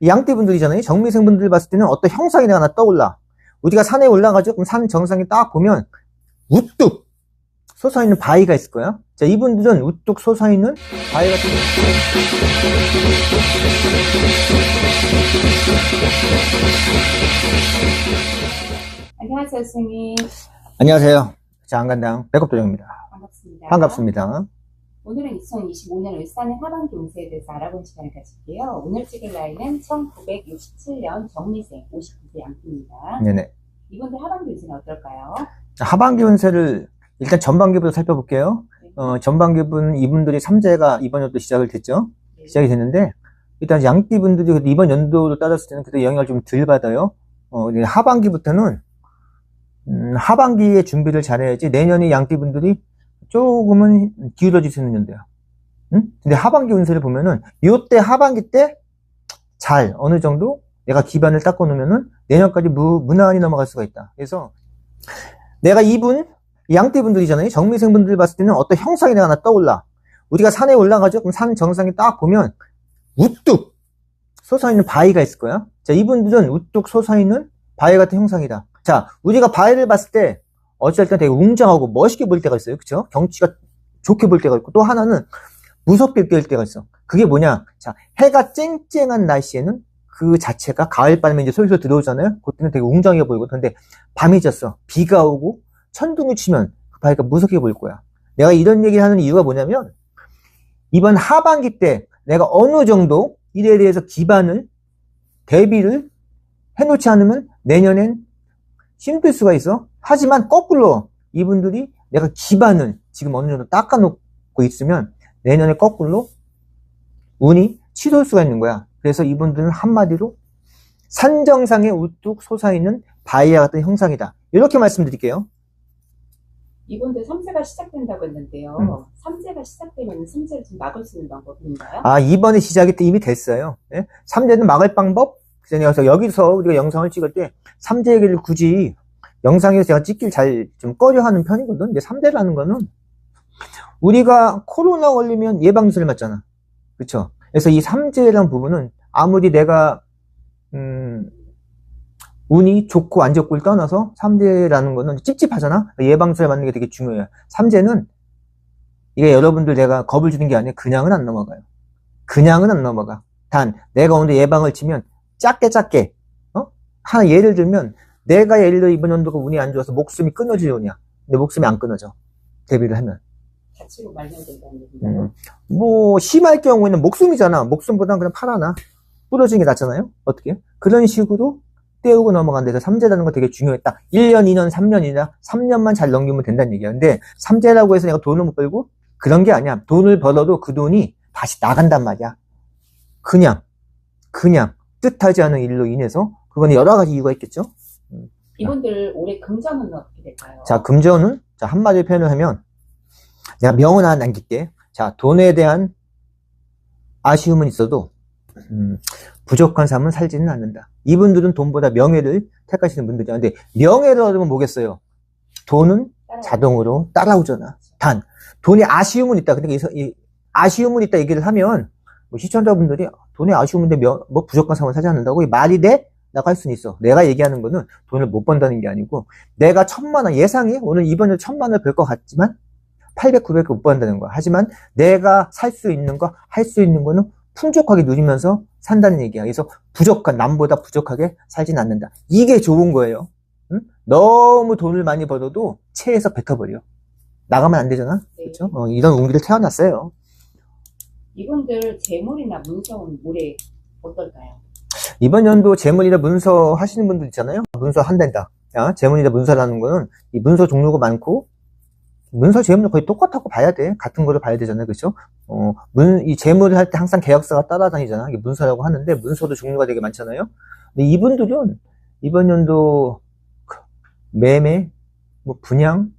양띠분들이잖아요. 정미생분들 봤을 때는 어떤 형상이 하나 떠올라. 우리가 산에 올라가죠. 그럼 산 정상에 딱 보면 우뚝 솟아있는 바위가 있을 거야. 자, 이분들은 우뚝 솟아있는 바위 같은 거. 안녕하세요, 선생님. 안녕하세요. 자, 안간당 백업도정입니다. 반갑습니다. 반갑습니다. 오늘은 2025년 울산의 하반기 운세에 대해서 알아보는 시간을 가질게요. 오늘 찍을 나이는 1967년 정미생 59세 양띠입니다. 네네. 이분들 하반기 운세는 어떨까요? 자, 하반기 운세를 일단 전반기부터 살펴볼게요. 전반기분 이분들이 3재가 이번 연도 시작을 됐죠. 네. 시작이 됐는데 일단 양띠분들이 이번 연도로 따졌을 때는 그때 영향을 좀 덜 받아요. 하반기부터는 하반기에 준비를 잘해야지 내년에 양띠분들이 조금은 기울어질 수 있는 연도야. 응? 근데 하반기 운세를 보면은 요때 하반기 때 잘 어느 정도 내가 기반을 닦아 놓으면은 내년까지 무난히 넘어갈 수가 있다. 그래서 내가 이분 양띠분들이잖아요. 정미생분들 봤을 때는 어떤 형상이 하나 떠올라. 우리가 산에 올라가죠. 그럼 산 정상에 딱 보면 우뚝 솟아있는 바위가 있을 거야. 자, 이분들은 우뚝 솟아있는 바위 같은 형상이다. 자, 우리가 바위를 봤을 때 어쩔 땐 되게 웅장하고 멋있게 보일 때가 있어요. 그쵸? 경치가 좋게 보일 때가 있고 또 하나는 무섭게 보일 때가 있어. 그게 뭐냐? 자, 해가 쨍쨍한 날씨에는 그 자체가 가을바람이 이제 솔솔 들어오잖아요. 그때는 되게 웅장해 보이고. 근데 밤이 졌어. 비가 오고 천둥이 치면 그 바위가 무섭게 보일 거야. 내가 이런 얘기를 하는 이유가 뭐냐면 이번 하반기 때 내가 어느 정도 일에 대해서 기반을 대비를 해놓지 않으면 내년엔 힘들 수가 있어. 하지만 거꾸로 이분들이 내가 기반을 지금 어느 정도 닦아놓고 있으면 내년에 거꾸로 운이 치솟을 수가 있는 거야. 그래서 이분들은 한마디로 산정상에 우뚝 솟아있는 바위와 같은 형상이다. 이렇게 말씀드릴게요. 이분들 3세가 시작된다고 했는데요. 3세가 시작되면 3세를 좀 막을 수 있는 방법이 있나요? 아, 이번에 시작이 이미 됐어요. 예? 3재는 막을 방법? 그래서 여기서 우리가 영상을 찍을 때 3재 얘기를 굳이 영상에서 제가 찍길 잘 좀 꺼려 하는 편이거든. 근데 3재라는 거는 우리가 코로나 걸리면 예방주사를 맞잖아. 그쵸? 그래서 이 3재라는 부분은 아무리 내가 운이 좋고 안 좋고를 떠나서 3재라는 거는 찝찝하잖아. 예방주사를 맞는 게 되게 중요해요. 3재는 이게 여러분들 내가 겁을 주는 게 아니라 그냥은 안 넘어가요. 그냥은 안 넘어가. 단 내가 오늘 예방을 치면 작게 하나 예를 들면 내가 예를 들어 이번 연도가 운이 안 좋아서 목숨이 끊어질 운이야. 근데 목숨이 안 끊어져. 데뷔를 하면. 다치고 말면 된다는 얘기인가요? 뭐 심할 경우에는 목숨이잖아. 목숨보다는 그냥 팔 하나 부러지는 게 낫잖아요. 어떻게? 그런 식으로 떼우고 넘어간 데서 3재라는 거 되게 중요했다. 1년, 2년, 3년이나 3년만 잘 넘기면 된다는 얘기야. 근데 3재라고 해서 내가 돈을 못 벌고 그런 게 아니야. 돈을 벌어도 그 돈이 다시 나간단 말이야. 그냥 뜻하지 않은 일로 인해서 그건 여러 가지 이유가 있겠죠. 이분들 올해 금전은 어떻게 될까요? 자, 금전은 자 한마디로 표현을 하면 내가 명언 하나 남길게. 자, 돈에 대한 아쉬움은 있어도 부족한 삶은 살지는 않는다. 이분들은 돈보다 명예를 택하시는 분들이야. 근데 명예를 얻으면 뭐겠어요? 돈은 자동으로 따라오잖아. 단 돈에 아쉬움은 있다. 근데 이 아쉬움은 있다 얘기를 하면 뭐 시청자분들이 돈에 아쉬움인데 뭐 부족한 삶을 살지 않는다고 이 말이 돼? 라고 할 수는 있어. 내가 얘기하는 거는 돈을 못 번다는 게 아니고 내가 1000만원 예상해 오늘 이번 년 1000만원을 벌 것 같지만 800, 900 못 번다는 거야. 하지만 내가 살 수 있는 거, 할 수 있는 거는 풍족하게 누리면서 산다는 얘기야. 그래서 남보다 부족하게 살진 않는다. 이게 좋은 거예요. 응? 너무 돈을 많이 벌어도 체에서 뱉어버려. 나가면 안 되잖아. 네. 그렇죠? 이런 운기를 태어났어요. 이분들 재물이나 문서는 올해 어떨까요? 이번 연도 재물이나 문서 하시는 분들 있잖아요. 문서 한댄다. 야, 재물이나 문서라는 거는 이 문서 종류가 많고 문서 재물은 거의 똑같다고 봐야 돼. 같은 거를 봐야 되잖아요. 그렇죠? 이 재물을 할 때 항상 계약서가 따라다니잖아. 이게 문서라고 하는데 문서도 종류가 되게 많잖아요. 근데 이분들은 이번 연도 매매, 뭐 분양,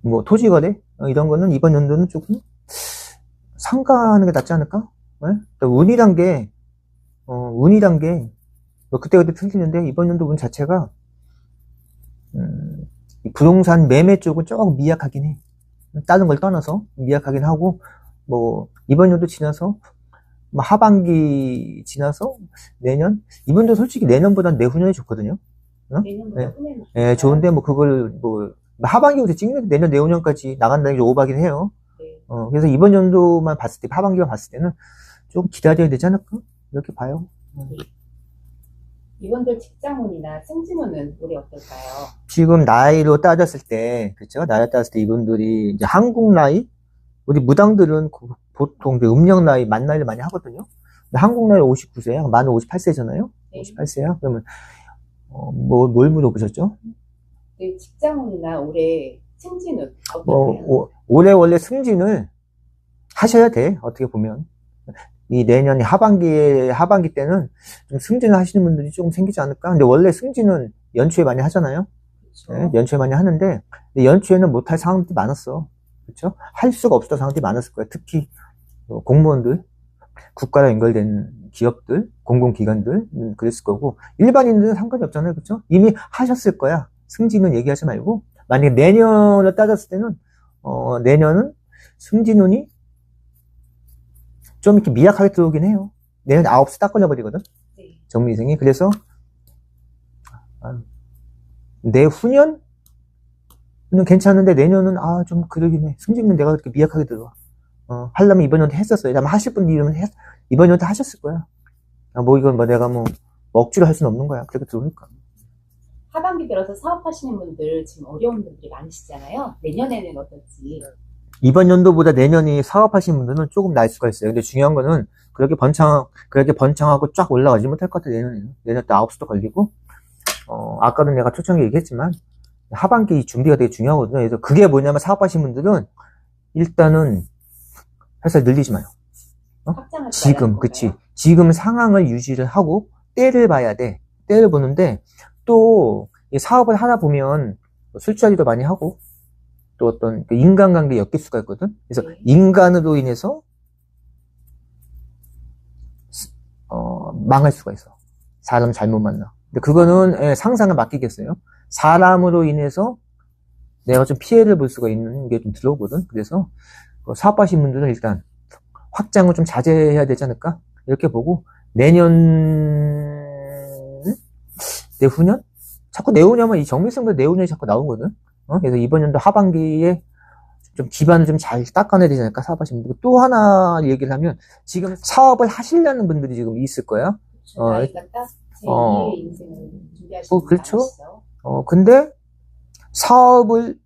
뭐 토지거래 이런 거는 이번 연도는 조금 삼가하는 게 낫지 않을까? 네? 운이란 게 뭐 그때그때 틀리는데 이번 연도 운 자체가 부동산 매매 쪽은 조금 미약하긴 해. 다른 걸 떠나서 미약하긴 하고 뭐 이번 연도 지나서 뭐 하반기 지나서 내년? 이분도 솔직히 내년보단 내후년이 좋거든요. 내년보다 네. 후년이 예, 좋은데 뭐 그걸 뭐 하반기부터 찍는 내년 내후년까지 나간다는 게 오바긴 해요. 네. 그래서 이번 연도만 봤을 때, 하반기만 봤을 때는 좀 기다려야 되지 않을까? 이렇게 봐요. 이분들 직장운이나 승진운은 올해 어떨까요? 지금 나이로 따졌을 때, 그쵸? 나이로 따졌을 때 이분들이 이제 한국 나이? 우리 무당들은 보통 이제 음력 나이, 만 나이를 많이 하거든요. 근데 한국 나이 59세야. 만은 58세잖아요? 네. 58세야? 그러면, 뭘 물어보셨죠? 네, 직장운이나 올해 승진운 어떨까요? 올해 원래 승진을 하셔야 돼. 어떻게 보면. 이 내년에 하반기 때는 좀 승진을 하시는 분들이 조금 생기지 않을까? 근데 원래 승진은 연초에 많이 하잖아요? 그렇죠. 네, 연초에 많이 하는데, 연초에는 못할 상황들이 많았어. 그쵸? 할 수가 없었던 상황들이 많았을 거야. 특히, 공무원들, 국가랑 연결된 기업들, 공공기관들, 그랬을 거고, 일반인들은 상관이 없잖아요. 그쵸? 이미 하셨을 거야. 승진은 얘기하지 말고, 만약에 내년을 따졌을 때는, 내년은 승진운이 좀 이렇게 미약하게 들어오긴 해요. 내년 9시 딱 걸려버리거든. 네. 정미생이. 그래서, 내후년은 괜찮은데, 내년은, 좀 그러긴 해. 승진은 내가 그렇게 미약하게 들어와. 하려면 이번 연도 했었어요. 아마 하실 분들이면 이번 연도 하셨을 거야. 이건 내가 억지로 할 수는 없는 거야. 그렇게 들어오니까. 하반기 들어서 사업하시는 분들 지금 어려운 분들이 많으시잖아요. 내년에는 어떨지. 이번 연도보다 내년이 사업하시는 분들은 조금 날 수가 있어요. 근데 중요한 거는 그렇게 번창하고 쫙 올라가지 못할 것 같아, 내년에는. 내년 또 9시도 걸리고, 아까도 내가 초창기 얘기했지만, 하반기 준비가 되게 중요하거든요. 그래서 그게 뭐냐면 사업하시는 분들은 일단은 회사를 늘리지 마요. 확장하지 지금, 말라는 그치. 건가요? 지금 상황을 유지를 하고, 때를 봐야 돼. 때를 보는데, 또, 이 사업을 하다 보면, 술자리도 많이 하고, 또 어떤 인간관계에 엮일 수가 있거든? 그래서 네. 인간으로 인해서, 망할 수가 있어. 사람 잘못 만나. 근데 그거는 상상을 맡기겠어요. 사람으로 인해서 내가 좀 피해를 볼 수가 있는 게 좀 들어오거든? 그래서, 사업하시는 분들은 일단, 확장을 좀 자제해야 되지 않을까? 이렇게 보고, 내후년? 자꾸 내후년만, 이 정밀성도 내후년이 자꾸 나오거든? 그래서 이번 연도 하반기에 좀 기반을 좀 잘 닦아내야 되지 않을까? 사업하시는 분들. 또 하나 얘기를 하면, 지금 사업을 하시려는 분들이 지금 있을 거야. 그렇죠. 나이가 딱 제2의 인생을 준비하시는 분들 그렇죠. 많으시죠. 근데 사업을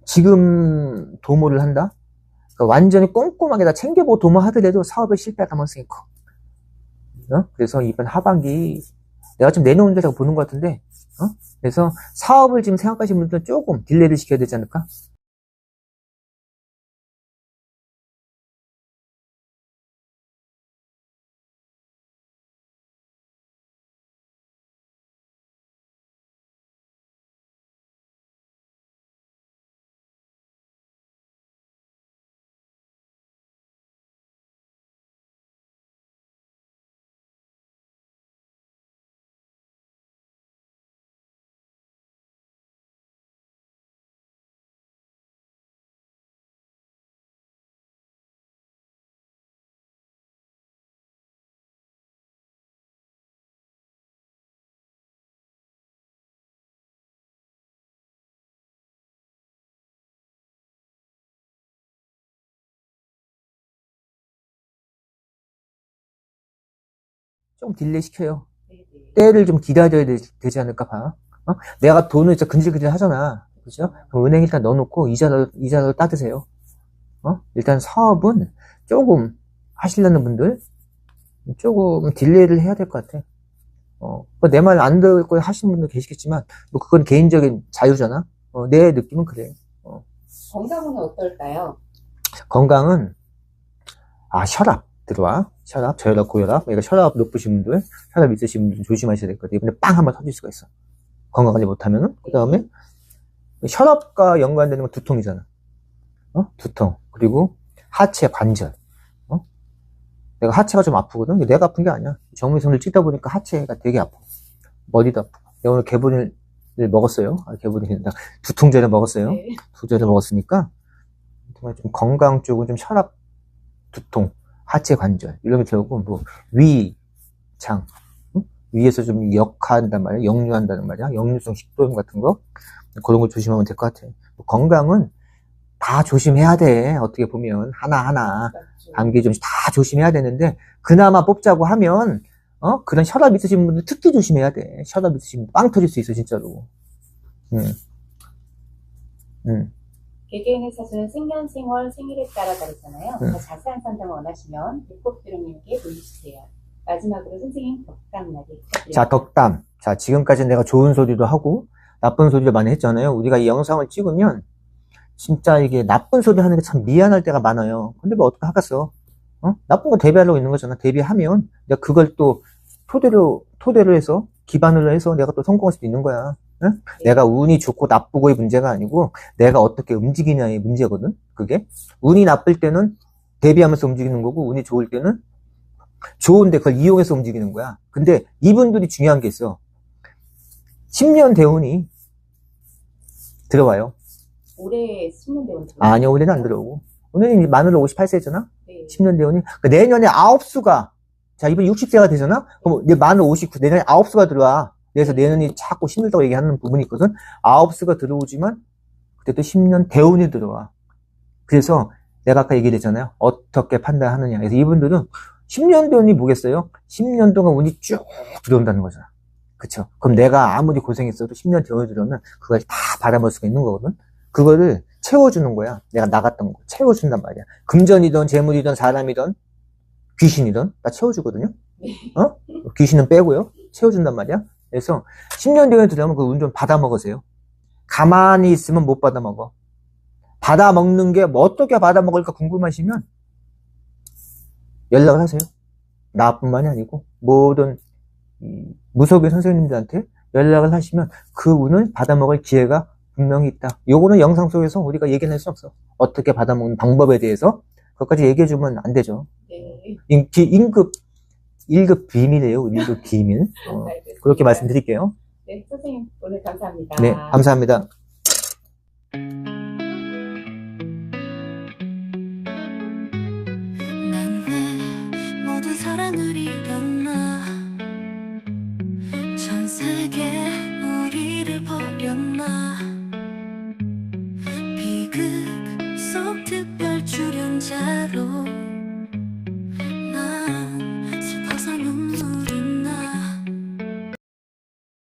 지금 도모를 한다? 그러니까 완전히 꼼꼼하게 다 챙겨보고 도모하더라도 사업에 실패할 가능성이 커. 그래서 이번 하반기, 내가 좀 내년 운대라고 보는 것 같은데, 그래서 사업을 지금 생각하시는 분들은 조금 딜레이를 시켜야 되지 않을까? 좀 딜레이 시켜요. 네, 네. 때를 좀 기다려야 되지 않을까 봐. 내가 돈을 진짜 근질근질 하잖아. 그죠? 그럼 은행 일단 넣어놓고 이자를 따드세요. 일단 사업은 조금 하시려는 분들 조금 딜레이를 해야 될 것 같아. 내 말 안 들을 거에 하시는 분도 계시겠지만, 뭐 그건 개인적인 자유잖아. 내 느낌은 그래. 건강은 어떨까요? 건강은, 혈압 들어와. 혈압, 저혈압, 고혈압. 그러니까 혈압 높으신 분들, 혈압 있으신 분들 조심하셔야 될 것 같아요. 근데 빵 한번 터질 수가 있어. 건강 관리 못하면은. 그 다음에, 혈압과 연관되는 건 두통이잖아. 두통. 그리고 하체 관절. 내가 하체가 좀 아프거든? 근데 내가 아픈 게 아니야. 정밀선을 찍다 보니까 하체가 되게 아파. 머리도 아프고. 내가 오늘 개분을 먹었어요. 두통제를 먹었어요. 네. 두제를 먹었으니까, 정말 좀 건강 쪽은 좀 혈압, 두통. 하체 관절 이런 게 들어오고 뭐 위, 장, 응? 위에서 좀 역한단 말이야. 역류한다는 말이야. 역류성 식도염 같은 거 그런 거 조심하면 될 것 같아. 건강은 다 조심해야 돼. 어떻게 보면 하나하나 맞죠. 감기 좀 다 조심해야 되는데 그나마 뽑자고 하면 그런 혈압 있으신 분들 특히 조심해야 돼. 혈압 있으신 분들 빵 터질 수 있어 진짜로. 개개인의 사주는 생년, 생월, 생일에 따라 다르잖아요. 더 자세한 상담을 원하시면 백곡드럼님께 문의주세요. 마지막으로 선생님 덕담나게 부탁드립니다. 자, 덕담. 자, 지금까지 내가 좋은 소리도 하고 나쁜 소리도 많이 했잖아요. 우리가 이 영상을 찍으면 진짜 이게 나쁜 소리 하는 게 참 미안할 때가 많아요. 근데 뭐 어떻게 하겠어? 나쁜 거 대비하려고 있는 거잖아. 대비하면 내가 그걸 또 토대로 해서 기반으로 해서 내가 또 성공할 수도 있는 거야. 응? 네. 내가 운이 좋고 나쁘고의 문제가 아니고 내가 어떻게 움직이냐의 문제거든. 그게 운이 나쁠 때는 대비하면서 움직이는 거고 운이 좋을 때는 좋은데 그걸 이용해서 움직이는 거야. 근데 이분들이 중요한 게 있어. 10년 대운이 들어와요. 올해 10년 대원 아니요, 올해는 안 들어오고. 오늘은 이제 만으로 58세잖아? 네. 10년 대운이. 그러니까 내년에 9수가, 자, 이번 60세가 되잖아? 그럼 내 만으로 59, 내년에 9수가 들어와. 그래서 내년이 자꾸 힘들다고 얘기하는 부분이 있거든? 9수가 들어오지만, 그때도 10년 대운이 들어와. 그래서 내가 아까 얘기했잖아요. 어떻게 판단하느냐. 그래서 이분들은 10년 대운이 뭐겠어요? 10년 동안 운이 쭉 들어온다는 거잖아. 그쵸? 그럼 내가 아무리 고생했어도 10년 대운이 들어오면 그걸 다 받아먹을 수가 있는 거거든? 그거를 채워주는 거야. 내가 나갔던 거. 채워준단 말이야. 금전이든 재물이든 사람이든 귀신이든 다 채워주거든요. 귀신은 빼고요. 채워준단 말이야. 그래서 10년 대운이 들어오면 그 운 좀 받아먹으세요. 가만히 있으면 못 받아먹어. 받아먹는 게 뭐 어떻게 받아먹을까 궁금하시면 연락을 하세요. 나뿐만이 아니고 모든 무속의 선생님들한테 연락을 하시면 그 운을 받아먹을 기회가 분명히 있다. 요거는 영상 속에서 우리가 얘기할 수 없어. 어떻게 받아먹는 방법에 대해서 그것까지 얘기해주면 안 되죠. 네. 1급 비밀이에요. 1급 비밀. 알겠습니다. 그렇게 말씀드릴게요. 네, 선생님 오늘 감사합니다. 네, 감사합니다. 난 왜 모든 사랑을 잃었나 전 세계 우리를 버렸나 비극 속 특별 출연자로